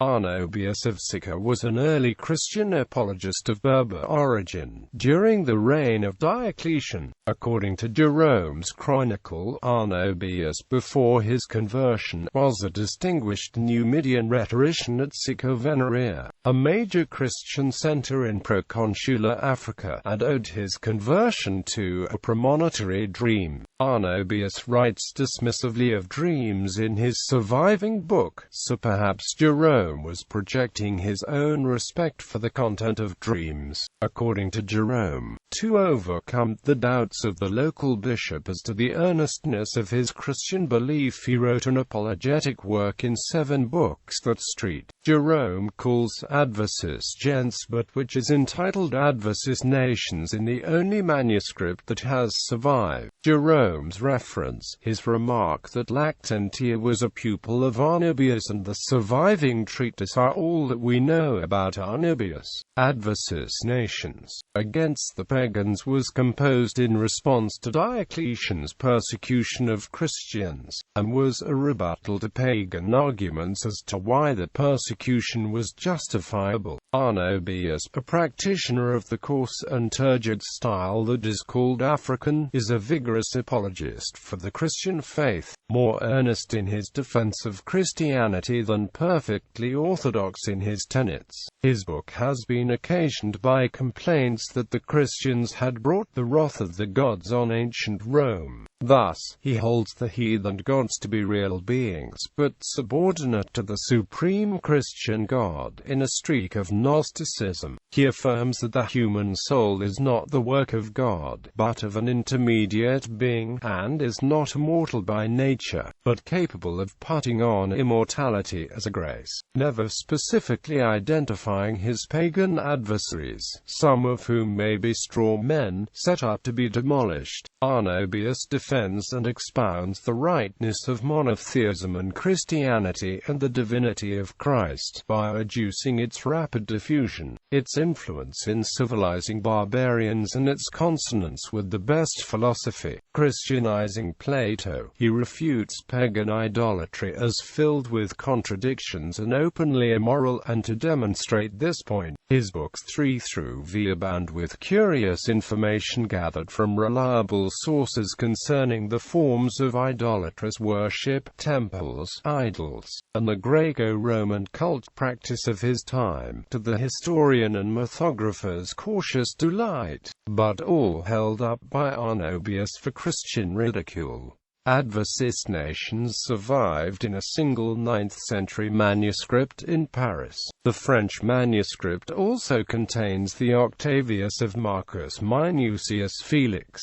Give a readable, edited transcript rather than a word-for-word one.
Arnobius of Sicca was an early Christian apologist of Berber origin. During the reign of Diocletian, according to Jerome's Chronicle, Arnobius before his conversion was a distinguished Numidian rhetorician at Sicca Veneria, a major Christian center in Proconsular Africa, and owed his conversion to a premonitory dream. Arnobius writes dismissively of dreams in his surviving book, so perhaps Jerome was projecting his own respect for the content of dreams. According to Jerome, to overcome the doubts of the local bishop as to the earnestness of his Christian belief, he wrote an apologetic work in 7 books that Jerome calls Adversus Gens, but which is entitled Adversus Nations in the only manuscript that has survived. Jerome's reference, his remark that Lactantia was a pupil of Arnobius, and the surviving treatise are all that we know about Arnobius. Adversus Nations against the pagans was composed in response to Diocletian's persecution of Christians, and was a rebuttal to pagan arguments as to why the persecution was justifiable. Arnobius, a practitioner of the coarse and turgid style that is called African, is a vigorous apologist for the Christian faith, more earnest in his defense of Christianity than perfectly orthodox in his tenets. His book has been occasioned by complaints that the Christians had brought the wrath of the gods on ancient Rome. Thus, he holds the heathen gods to be real beings, but subordinate to the supreme Christian God, in a streak of Gnosticism. He affirms that the human soul is not the work of God, but of an intermediate being, and is not immortal by nature, but capable of putting on immortality as a grace, never specifically identifying his pagan adversaries, some of whom may be straw men, set up to be demolished. Arnobius defends and expounds the rightness of monotheism and Christianity and the divinity of Christ, by adducing its rapid diffusion, its influence in civilizing barbarians, and its consonance with the best philosophy. Christianizing Plato, he refutes pagan idolatry as filled with contradictions and openly immoral, and to demonstrate this point, his books 3 through V abound with curious information gathered from reliable sources concerning the forms of idolatrous worship, temples, idols, and the Greco-Roman cult practice of his time, to the historian and mythographer's cautious delight, but all held up by Arnobius for Christian ridicule. Adversus Nations survived in a single 9th-century manuscript in Paris. The French manuscript also contains the Octavius of Marcus Minucius Felix.